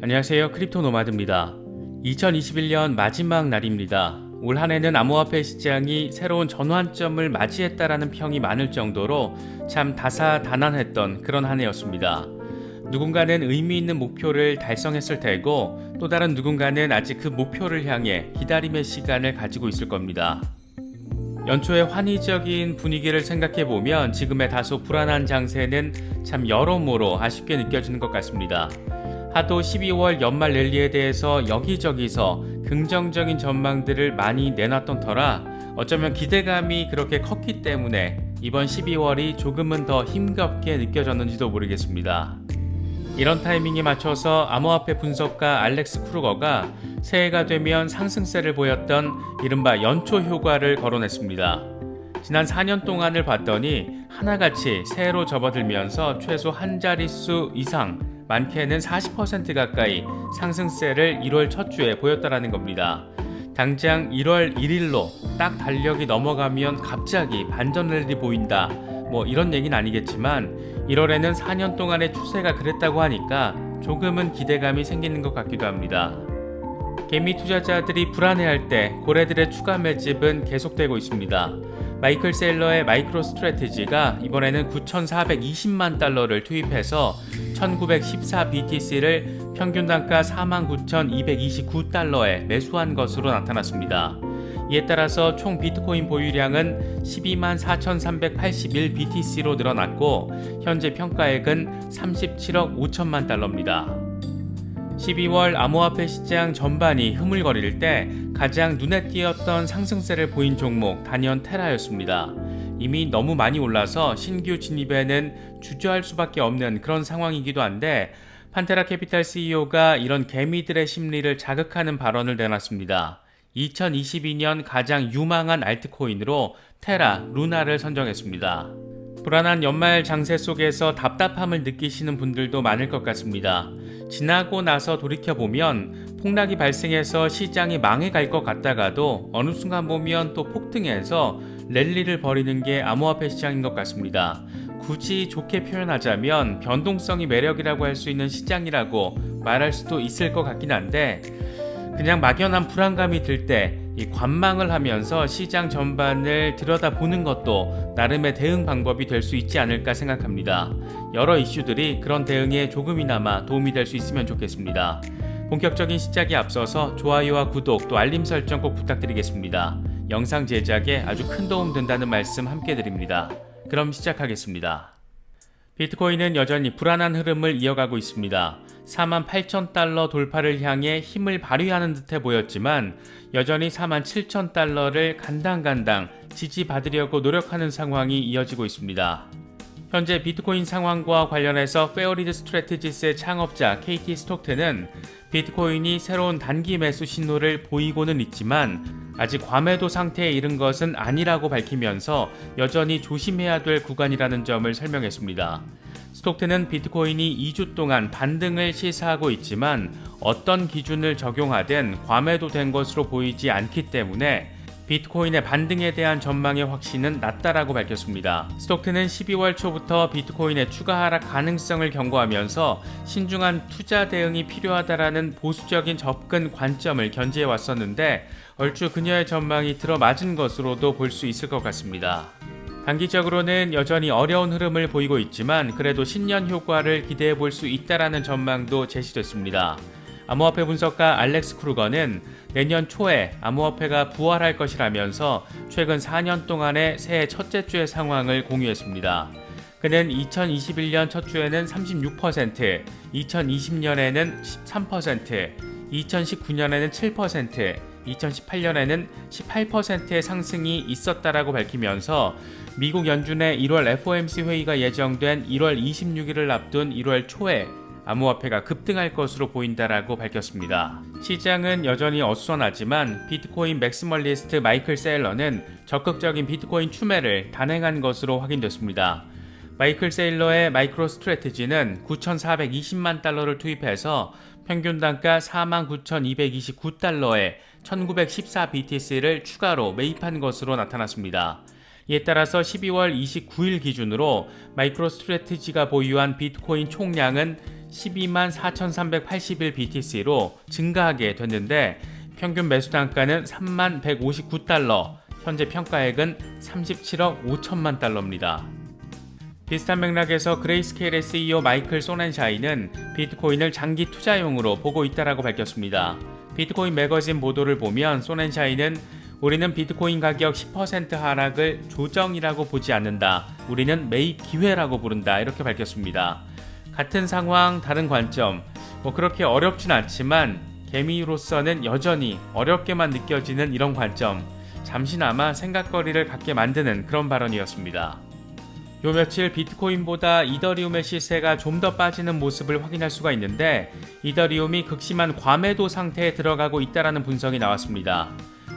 안녕하세요. 크립토 노마드입니다. 2021년 마지막 날입니다. 올 한해는 암호화폐 시장이 새로운 전환점을 맞이했다라는 평이 많을 정도로 참 다사다난했던 그런 한 해였습니다. 누군가는 의미 있는 목표를 달성했을 테고 또 다른 누군가는 아직 그 목표를 향해 기다림의 시간을 가지고 있을 겁니다. 연초의 환희적인 분위기를 생각해보면 지금의 다소 불안한 장세는 참 여러모로 아쉽게 느껴지는 것 같습니다. 하도 12월 연말 랠리에 대해서 여기저기서 긍정적인 전망들을 많이 내놨던 터라 어쩌면 기대감이 그렇게 컸기 때문에 이번 12월이 조금은 더 힘겹게 느껴졌는지도 모르겠습니다. 이런 타이밍에 맞춰서 암호화폐 분석가 알렉스 크루거가 새해가 되면 상승세를 보였던 이른바 연초 효과를 거론했습니다. 지난 4년 동안을 봤더니 하나같이 새해로 접어들면서 최소 한 자릿수 이상 많게는 40% 가까이 상승세를 1월 첫 주에 보였다라는 겁니다. 당장 1월 1일로 딱 달력이 넘어가면 갑자기 반전 랠리 보인다. 이런 얘기는 아니겠지만 1월에는 4년 동안의 추세가 그랬다고 하니까 조금은 기대감이 생기는 것 같기도 합니다. 개미 투자자들이 불안해할 때 고래들의 추가 매집은 계속되고 있습니다. 마이클 세일러의 마이크로 스트래티지가 이번에는 9,420만 달러를 투입해서 1914 BTC를 평균 단가 49,229달러에 매수한 것으로 나타났습니다. 이에 따라서 총 비트코인 보유량은 124,381 BTC로 늘어났고 현재 평가액은 37억 5천만 달러입니다. 12월 암호화폐 시장 전반이 흐물거릴 때 가장 눈에 띄었던 상승세를 보인 종목 단연 테라였습니다. 이미 너무 많이 올라서 신규 진입에는 주저할 수밖에 없는 그런 상황이기도 한데 판테라 캐피탈 CEO가 이런 개미들의 심리를 자극하는 발언을 내놨습니다. 2022년 가장 유망한 알트코인으로 테라, 루나를 선정했습니다. 불안한 연말 장세 속에서 답답함을 느끼시는 분들도 많을 것 같습니다. 지나고 나서 돌이켜보면 폭락이 발생해서 시장이 망해갈 것 같다가도 어느 순간 보면 또 폭등해서 랠리를 벌이는 게 암호화폐 시장인 것 같습니다. 굳이 좋게 표현하자면 변동성이 매력이라고 할 수 있는 시장이라고 말할 수도 있을 것 같긴 한데 그냥 막연한 불안감이 들 때 이 관망을 하면서 시장 전반을 들여다보는 것도 나름의 대응 방법이 될 수 있지 않을까 생각합니다. 여러 이슈들이 그런 대응에 조금이나마 도움이 될 수 있으면 좋겠습니다. 본격적인 시작에 앞서서 좋아요와 구독 또 알림 설정 꼭 부탁드리겠습니다. 영상 제작에 아주 큰 도움 된다는 말씀 함께 드립니다. 그럼 시작하겠습니다. 비트코인은 여전히 불안한 흐름을 이어가고 있습니다. 48,000달러 돌파를 향해 힘을 발휘하는 듯해 보였지만 여전히 47,000달러를 간당간당 지지받으려고 노력하는 상황이 이어지고 있습니다. 현재 비트코인 상황과 관련해서 페어리드 스트래티지스의 창업자 KT 스톡트는 비트코인이 새로운 단기 매수 신호를 보이고는 있지만 아직 과매도 상태에 이른 것은 아니라고 밝히면서 여전히 조심해야 될 구간이라는 점을 설명했습니다. 스톡트는 비트코인이 2주 동안 반등을 시사하고 있지만 어떤 기준을 적용하든 과매도된 것으로 보이지 않기 때문에 비트코인의 반등에 대한 전망의 확신은 낮다라고 밝혔습니다. 스톡트는 12월 초부터 비트코인의 추가 하락 가능성을 경고하면서 신중한 투자 대응이 필요하다라는 보수적인 접근 관점을 견지해 왔었는데 얼추 그녀의 전망이 들어맞은 것으로도 볼 수 있을 것 같습니다. 단기적으로는 여전히 어려운 흐름을 보이고 있지만 그래도 신년 효과를 기대해 볼 수 있다라는 전망도 제시됐습니다. 암호화폐 분석가 알렉스 크루거는 내년 초에 암호화폐가 부활할 것이라면서 최근 4년 동안의 새해 첫째 주의 상황을 공유했습니다. 그는 2021년 첫 주에는 36%, 2020년에는 13%, 2019년에는 7%, 2018년에는 18%의 상승이 있었다라고 밝히면서 미국 연준의 1월 FOMC 회의가 예정된 1월 26일을 앞둔 1월 초에 암호화폐가 급등할 것으로 보인다라고 밝혔습니다. 시장은 여전히 어수선하지만 비트코인 맥시멀리스트 마이클 세일러는 적극적인 비트코인 추매를 단행한 것으로 확인됐습니다. 마이클 세일러의 마이크로 스트래티지는 9,420만 달러를 투입해서 평균 단가 49,229달러에 1914 BTC를 추가로 매입한 것으로 나타났습니다. 이에 따라서 12월 29일 기준으로 마이크로스트래티지가 보유한 비트코인 총량은 12만 4,381 BTC로 증가하게 됐는데 평균 매수 단가는 3만 159달러, 현재 평가액은 37억 5천만 달러입니다. 비슷한 맥락에서 그레이스케일의 CEO 마이클 소넨샤이는 비트코인을 장기 투자용으로 보고 있다고 밝혔습니다. 비트코인 매거진 보도를 보면 소넨샤이는 우리는 비트코인 가격 10% 하락을 조정이라고 보지 않는다. 우리는 매입 기회라고 부른다. 이렇게 밝혔습니다. 같은 상황, 다른 관점. 그렇게 어렵진 않지만 개미로서는 여전히 어렵게만 느껴지는 이런 관점. 잠시나마 생각거리를 갖게 만드는 그런 발언이었습니다. 요 며칠 비트코인보다 이더리움의 시세가 좀 더 빠지는 모습을 확인할 수가 있는데 이더리움이 극심한 과매도 상태에 들어가고 있다는 분석이 나왔습니다.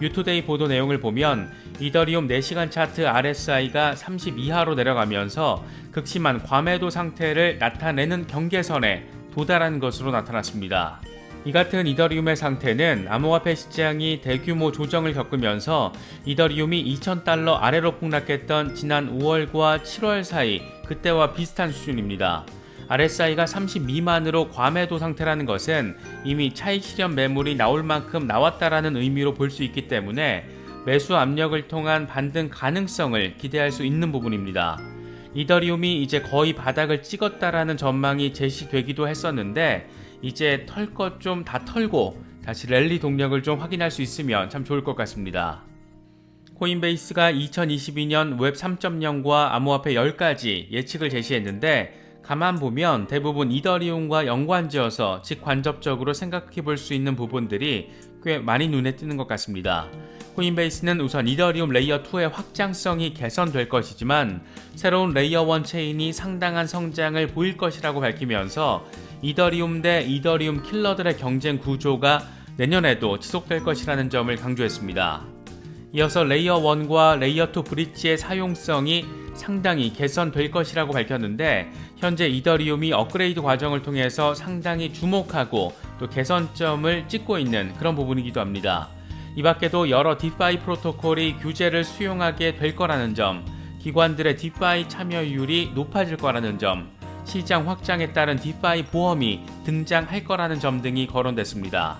유투데이 보도 내용을 보면 이더리움 4시간 차트 RSI가 30 이하로 내려가면서 극심한 과매도 상태를 나타내는 경계선에 도달한 것으로 나타났습니다. 이 같은 이더리움의 상태는 암호화폐 시장이 대규모 조정을 겪으면서 이더리움이 2,000달러 아래로 폭락했던 지난 5월과 7월 사이 그때와 비슷한 수준입니다. RSI가 30 미만으로 과매도 상태라는 것은 이미 차익 실현 매물이 나올 만큼 나왔다라는 의미로 볼 수 있기 때문에 매수 압력을 통한 반등 가능성을 기대할 수 있는 부분입니다. 이더리움이 이제 거의 바닥을 찍었다라는 전망이 제시되기도 했었는데 이제 털 것 좀 다 털고 다시 랠리 동력을 좀 확인할 수 있으면 참 좋을 것 같습니다. 코인베이스가 2022년 웹 3.0과 암호화폐 10가지 예측을 제시했는데 가만 보면 대부분 이더리움과 연관지어서 직간접적으로 생각해 볼 수 있는 부분들이 꽤 많이 눈에 띄는 것 같습니다. 코인베이스는 우선 이더리움 레이어 2의 확장성이 개선될 것이지만 새로운 레이어 1 체인이 상당한 성장을 보일 것이라고 밝히면서 이더리움 대 이더리움 킬러들의 경쟁 구조가 내년에도 지속될 것이라는 점을 강조했습니다. 이어서 레이어 1과 레이어 2 브릿지의 사용성이 상당히 개선될 것이라고 밝혔는데 현재 이더리움이 업그레이드 과정을 통해서 상당히 주목하고 또 개선점을 찍고 있는 그런 부분이기도 합니다. 이 밖에도 여러 디파이 프로토콜이 규제를 수용하게 될 거라는 점, 기관들의 디파이 참여율이 높아질 거라는 점, 시장 확장에 따른 디파이 보험이 등장할 거라는 점 등이 거론됐습니다.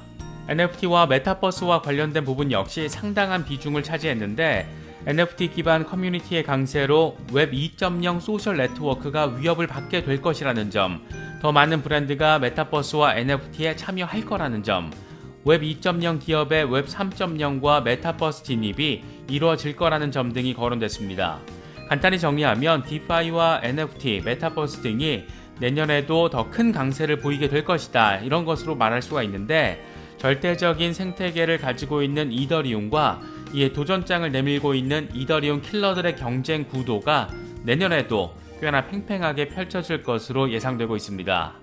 NFT와 메타버스와 관련된 부분 역시 상당한 비중을 차지했는데 NFT 기반 커뮤니티의 강세로 웹 2.0 소셜 네트워크가 위협을 받게 될 것이라는 점, 더 많은 브랜드가 메타버스와 NFT에 참여할 거라는 점, 웹 2.0 기업의 웹 3.0과 메타버스 진입이 이루어질 거라는 점 등이 거론됐습니다. 간단히 정리하면 디파이와 NFT, 메타버스 등이 내년에도 더 큰 강세를 보이게 될 것이다 이런 것으로 말할 수가 있는데 절대적인 생태계를 가지고 있는 이더리움과 이에 도전장을 내밀고 있는 이더리움 킬러들의 경쟁 구도가 내년에도 꽤나 팽팽하게 펼쳐질 것으로 예상되고 있습니다.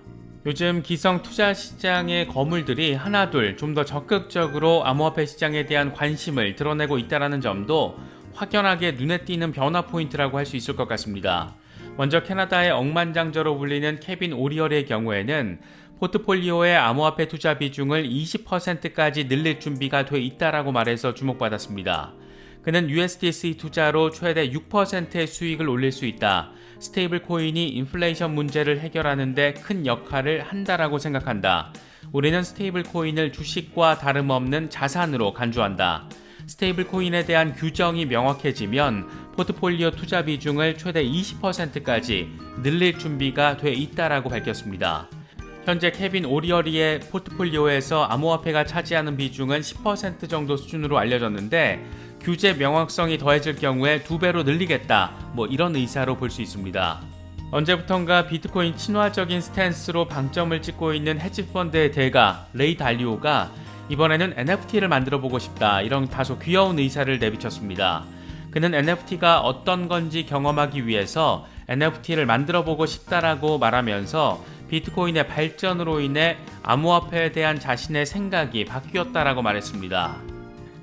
요즘 기성 투자 시장의 거물들이 하나둘 좀 더 적극적으로 암호화폐 시장에 대한 관심을 드러내고 있다는 점도 확연하게 눈에 띄는 변화 포인트라고 할 수 있을 것 같습니다. 먼저 캐나다의 억만장자로 불리는 케빈 오리얼의 경우에는 포트폴리오의 암호화폐 투자 비중을 20%까지 늘릴 준비가 돼 있다라고 말해서 주목받았습니다. 그는 USDC 투자로 최대 6%의 수익을 올릴 수 있다. 스테이블 코인이 인플레이션 문제를 해결하는 데 큰 역할을 한다라고 생각한다. 우리는 스테이블 코인을 주식과 다름없는 자산으로 간주한다. 스테이블 코인에 대한 규정이 명확해지면 포트폴리오 투자 비중을 최대 20%까지 늘릴 준비가 돼 있다라고 밝혔습니다. 현재 케빈 오리어리의 포트폴리오에서 암호화폐가 차지하는 비중은 10% 정도 수준으로 알려졌는데 규제 명확성이 더해질 경우에 2배로 늘리겠다 이런 의사로 볼 수 있습니다. 언제부턴가 비트코인 친화적인 스탠스로 방점을 찍고 있는 헤지펀드의 대가 레이 달리오가 이번에는 NFT를 만들어보고 싶다 이런 다소 귀여운 의사를 내비쳤습니다. 그는 NFT가 어떤 건지 경험하기 위해서 NFT를 만들어보고 싶다라고 말하면서 비트코인의 발전으로 인해 암호화폐에 대한 자신의 생각이 바뀌었다라고 말했습니다.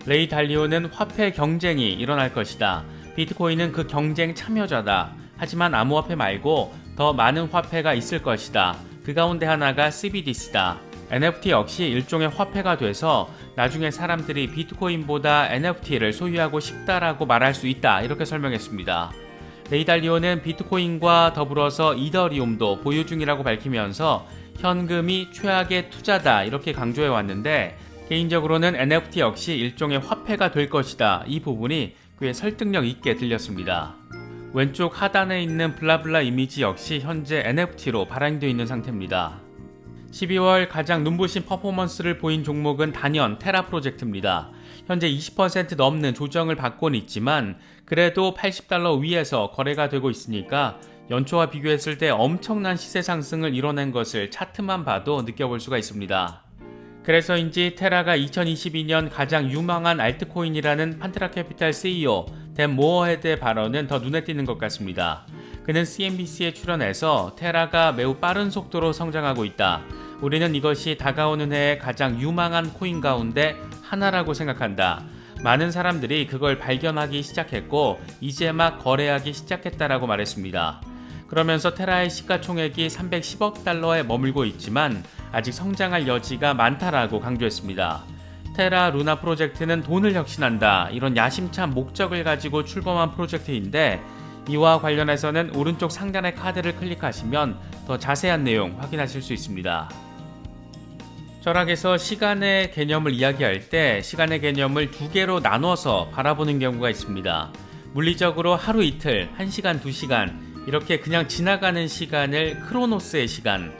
레이 달리오는 화폐 경쟁이 일어날 것이다. 비트코인은 그 경쟁 참여자다. 하지만 암호화폐 말고 더 많은 화폐가 있을 것이다. 그 가운데 하나가 CBDC다. NFT 역시 일종의 화폐가 돼서 나중에 사람들이 비트코인보다 NFT를 소유하고 싶다라고 말할 수 있다, 이렇게 설명했습니다. 레이 달리오는 비트코인과 더불어서 이더리움도 보유 중이라고 밝히면서 현금이 최악의 투자다, 이렇게 강조해 왔는데, 개인적으로는 NFT 역시 일종의 화폐가 될 것이다, 이 부분이 꽤 설득력 있게 들렸습니다. 왼쪽 하단에 있는 블라블라 이미지 역시 현재 NFT로 발행되어 있는 상태입니다. 12월 가장 눈부신 퍼포먼스를 보인 종목은 단연 테라 프로젝트입니다. 현재 20% 넘는 조정을 받고는 있지만 그래도 $80 위에서 거래가 되고 있으니까 연초와 비교했을 때 엄청난 시세 상승을 이뤄낸 것을 차트만 봐도 느껴볼 수가 있습니다. 그래서인지 테라가 2022년 가장 유망한 알트코인이라는 판테라캐피탈 CEO 댄 모어헤드의 발언은 더 눈에 띄는 것 같습니다. 그는 CNBC에 출연해서 테라가 매우 빠른 속도로 성장하고 있다. 우리는 이것이 다가오는 해의 가장 유망한 코인 가운데 하나라고 생각한다. 많은 사람들이 그걸 발견하기 시작했고 이제 막 거래하기 시작했다라고 말했습니다. 그러면서 테라의 시가총액이 $310억 달러에 머물고 있지만 아직 성장할 여지가 많다라고 강조했습니다. 테라 루나 프로젝트는 돈을 혁신한다, 이런 야심찬 목적을 가지고 출범한 프로젝트인데 이와 관련해서는 오른쪽 상단의 카드를 클릭하시면 더 자세한 내용 확인하실 수 있습니다. 철학에서 시간의 개념을 이야기할 때 시간의 개념을 두 개로 나눠서 바라보는 경우가 있습니다. 물리적으로 하루 이틀, 1시간, 2시간 이렇게 그냥 지나가는 시간을 크로노스의 시간,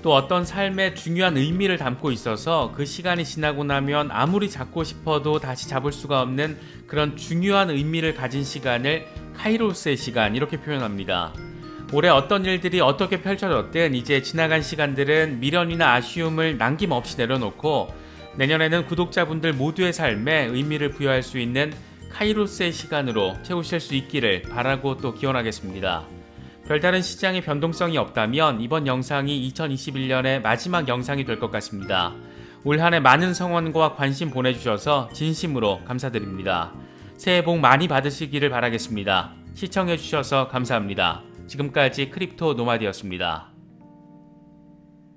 또 어떤 삶에 중요한 의미를 담고 있어서 그 시간이 지나고 나면 아무리 잡고 싶어도 다시 잡을 수가 없는 그런 중요한 의미를 가진 시간을 카이로스의 시간, 이렇게 표현합니다. 올해 어떤 일들이 어떻게 펼쳐졌든 이제 지나간 시간들은 미련이나 아쉬움을 남김없이 내려놓고 내년에는 구독자분들 모두의 삶에 의미를 부여할 수 있는 카이로스의 시간으로 채우실 수 있기를 바라고 또 기원하겠습니다. 별다른 시장의 변동성이 없다면 이번 영상이 2021년의 마지막 영상이 될 것 같습니다. 올 한 해 많은 성원과 관심 보내주셔서 진심으로 감사드립니다. 새해 복 많이 받으시기를 바라겠습니다. 시청해주셔서 감사합니다. 지금까지 크립토 노마드였습니다.